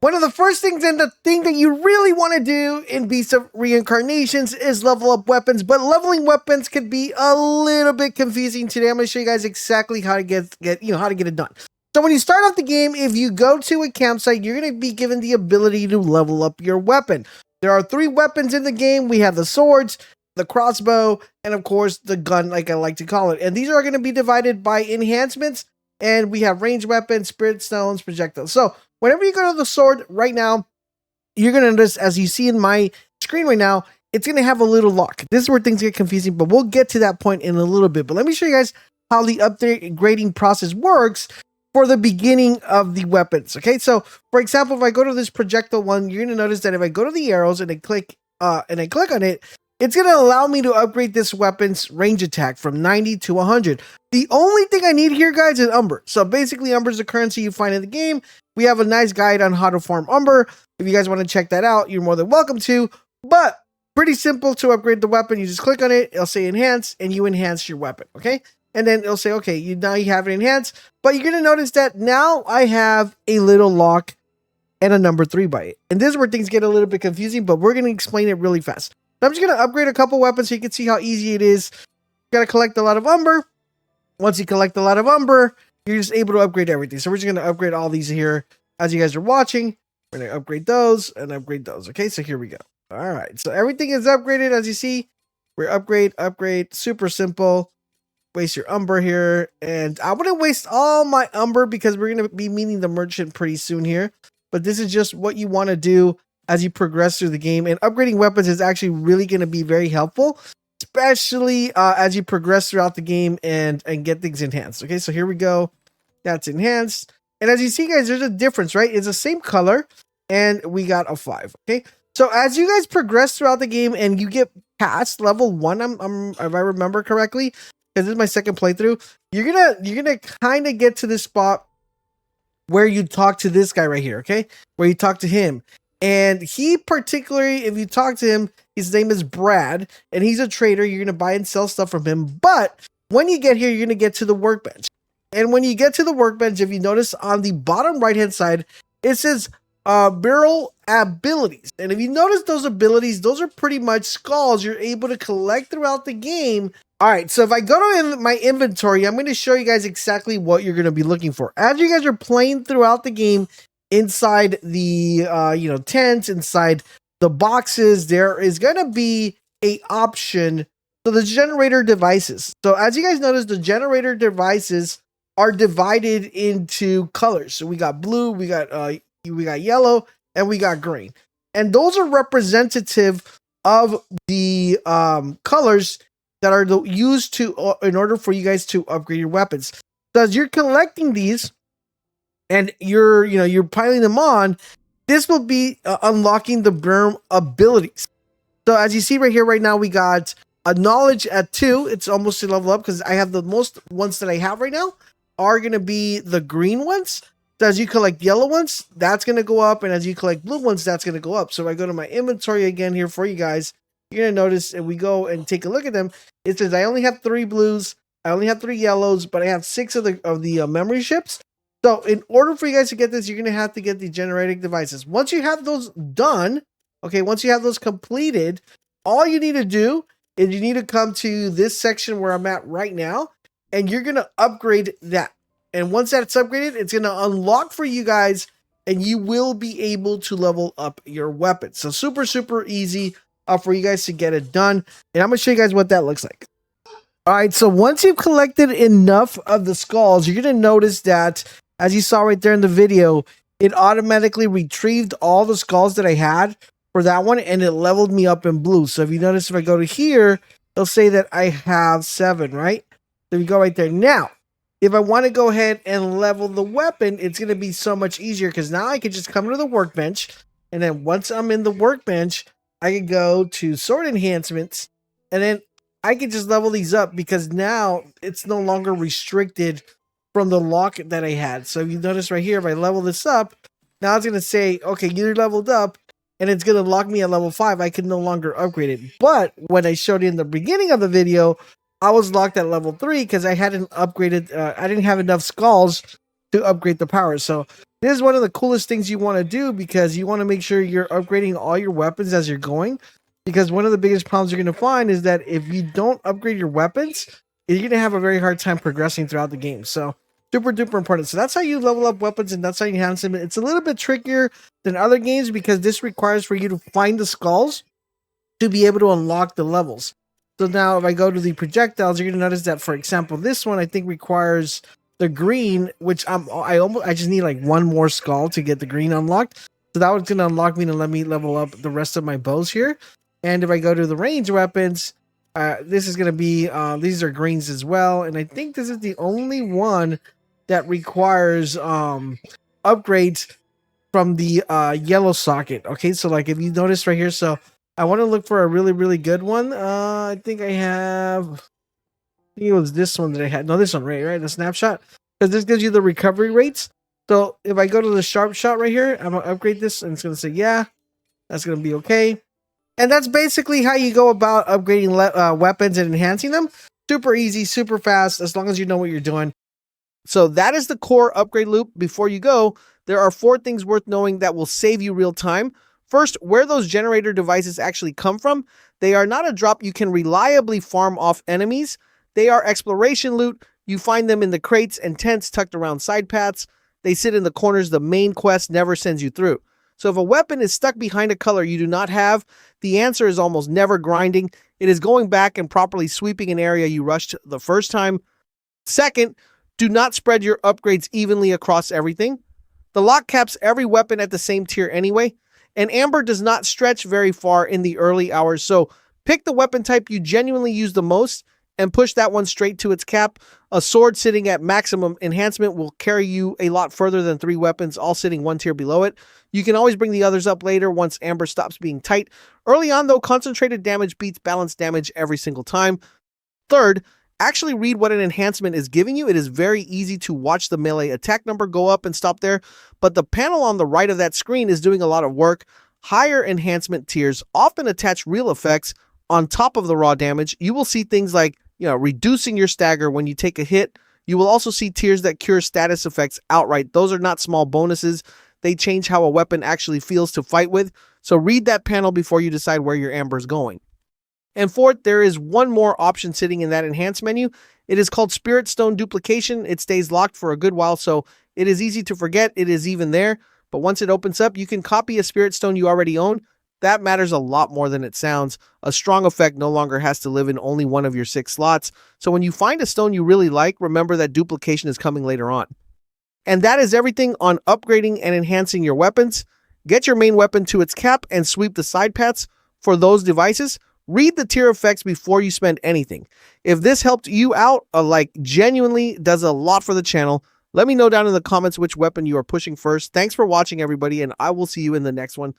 One of the first things and the thing that you really want to do in Beast of Reincarnations is level up weapons, but leveling weapons could be a little bit confusing today. I'm going to show you guys exactly how to get it done. So when you start off the game, if you go to a campsite, you're going to be given the ability to level up your weapon. There are 3 weapons in the game. We have the swords, the crossbow, and of course the gun, like I like to call it. And these are going to be divided by enhancements, and we have ranged weapons, spirit stones, projectiles. So whenever you go to the sword right now, you're going to notice, as you see in my screen right now, it's going to have a little lock. This is where things get confusing, but we'll get to that point in a little bit. But let me show you guys how the upgrading process works for the beginning of the weapons. Okay, so for example, if I go to this projectile one, you're going to notice that if I go to the arrows and I click on it, it's going to allow me to upgrade this weapon's range attack from 90 to 100. The only thing I need here, guys, is Umber. So basically, Umber is the currency you find in the game. We have a nice guide on how to farm Umber. If you guys want to check that out, you're more than welcome to. But pretty simple to upgrade the weapon. You just click on it. It'll say enhance, and you enhance your weapon, okay? And then it'll say, okay, now you have it enhanced. But you're going to notice that now I have a little lock and a number 3 by it. And this is where things get a little bit confusing, but we're going to explain it really fast. I'm just going to upgrade a couple weapons so you can see how easy it is. You got to collect a lot of Umber. Once you collect a lot of Umber, you're just able to upgrade everything. So we're just going to upgrade all these here as you guys are watching. We're going to upgrade those and upgrade those. Okay, so here we go. All right, so everything is upgraded as you see. We're upgrade, super simple. Waste your Umber here. And I wouldn't waste all my Umber because we're going to be meeting the merchant pretty soon here. But this is just what you want to do as you progress through the game. And upgrading weapons is actually really going to be very helpful, especially as you progress throughout the game and get things enhanced. Okay, so here we go. That's enhanced. And as you see, guys, there's a difference, right? It's the same color, and we got a 5. Okay, so as you guys progress throughout the game and you get past level 1, if I remember correctly, because this is my second playthrough, you're gonna kind of get to this spot where you talk to this guy right here. Okay, where you talk to him. And he particularly, if you talk to him, his name is Brad, and he's a trader. You're going to buy and sell stuff from him. But when you get here, you're going to get to the workbench. And when you get to the workbench, if you notice on the bottom right-hand side, it says barrel abilities. And if you notice those abilities, those are pretty much skulls you're able to collect throughout the game. All right, so if I go to my inventory, I'm going to show you guys exactly what you're going to be looking for. As you guys are playing throughout the game, inside the tents, inside the boxes, there is going to be a option for the generator devices. So as you guys notice, the generator devices are divided into colors. So we got blue, we got yellow, and we got green. And those are representative of the colors that are used to in order for you guys to upgrade your weapons. So as you're collecting these, and you're piling them on, this will be unlocking the Burn abilities. So as you see right here, right now, we got a knowledge at 2. It's almost to level up because I have the most ones that I have right now are going to be the green ones. So as you collect yellow ones, that's going to go up. And as you collect blue ones, that's going to go up. So if I go to my inventory again here for you guys, you're going to notice, and we go and take a look at them, it says I only have 3 blues, I only have 3 yellows, but I have 6 of the memory ships. So in order for you guys to get this, you're going to have to get the generating devices. Once you have those done, okay, once you have those completed, all you need to do is you need to come to this section where I'm at right now, and you're going to upgrade that. And once that's upgraded, it's going to unlock for you guys, and you will be able to level up your weapon. So super, super easy for you guys to get it done. And I'm going to show you guys what that looks like. All right, so once you've collected enough of the skulls, you're going to notice that, as you saw right there in the video, it automatically retrieved all the skulls that I had for that one, and it leveled me up in blue. So if you notice, if I go to here, it'll say that I have 7, right? So you go right there. Now, if I want to go ahead and level the weapon, it's going to be so much easier because now I can just come to the workbench, and then once I'm in the workbench, I can go to sword enhancements, and then I can just level these up because now it's no longer restricted from the lock that I had. So you notice right here, if I level this up, now it's going to say, okay, you're leveled up, and it's going to lock me at level 5. I can no longer upgrade it. But when I showed you in the beginning of the video, I was locked at level 3 because I hadn't upgraded, I didn't have enough skulls to upgrade the power. So This is one of the coolest things you want to do because you want to make sure you're upgrading all your weapons as you're going. Because one of the biggest problems you're going to find is that if you don't upgrade your weapons, you're going to have a very hard time progressing throughout the game. So super duper important. So that's how you level up weapons, and that's how you enhance them. It's a little bit trickier than other games because this requires for you to find the skulls to be able to unlock the levels. So now if I go to the projectiles, you're going to notice that, for example, this one I think requires the green, which I just need like one more skull to get the green unlocked. So that was going to unlock me to let me level up the rest of my bows here. And if I go to the range weapons, this is going to be, these are greens as well. And I think this is the only one that requires upgrades from the yellow socket. Okay, so like if you notice right here, so I want to look for a really, really good one. I think I have, I think it was this one that I had. No, this one, right? The snapshot. Because this gives you the recovery rates. So if I go to the sharp shot right here, I'm going to upgrade this and it's going to say, yeah, that's going to be okay. And that's basically how you go about upgrading weapons and enhancing them. Super easy, super fast, as long as you know what you're doing. So that is the core upgrade loop. Before you go, there are 4 things worth knowing that will save you real time. First, where those generator devices actually come from. They are not a drop you can reliably farm off enemies. They are exploration loot. You find them in the crates and tents tucked around side paths. They sit in the corners the main quest never sends you through. So if a weapon is stuck behind a color you do not have, the answer is almost never grinding. It is going back and properly sweeping an area you rushed the first time. Second, do not spread your upgrades evenly across everything. The lock caps every weapon at the same tier anyway, and Amber does not stretch very far in the early hours, so pick the weapon type you genuinely use the most and push that one straight to its cap. A sword sitting at maximum enhancement will carry you a lot further than 3 weapons all sitting 1 tier below it. You can always bring the others up later once Amber stops being tight. Early on though, concentrated damage beats balanced damage every single time. Third, actually read what an enhancement is giving you. It is very easy to watch the melee attack number go up and stop there, but the panel on the right of that screen is doing a lot of work. Higher enhancement tiers often attach real effects on top of the raw damage. You will see things like, reducing your stagger when you take a hit. You will also see tiers that cure status effects outright. Those are not small bonuses. They change how a weapon actually feels to fight with. So read that panel before you decide where your Amber is going. And fourth, there is one more option sitting in that enhance menu. It is called Spirit Stone Duplication. It stays locked for a good while, so it is easy to forget it is even there. But once it opens up, you can copy a Spirit Stone you already own. That matters a lot more than it sounds. A strong effect no longer has to live in only one of your 6 slots. So when you find a stone you really like, remember that duplication is coming later on. And that is everything on upgrading and enhancing your weapons. Get your main weapon to its cap and sweep the side paths for those devices. Read the tier effects before you spend anything. If this helped you out, genuinely does a lot for the channel, let me know down in the comments which weapon you are pushing first. Thanks for watching, everybody, and I will see you in the next one.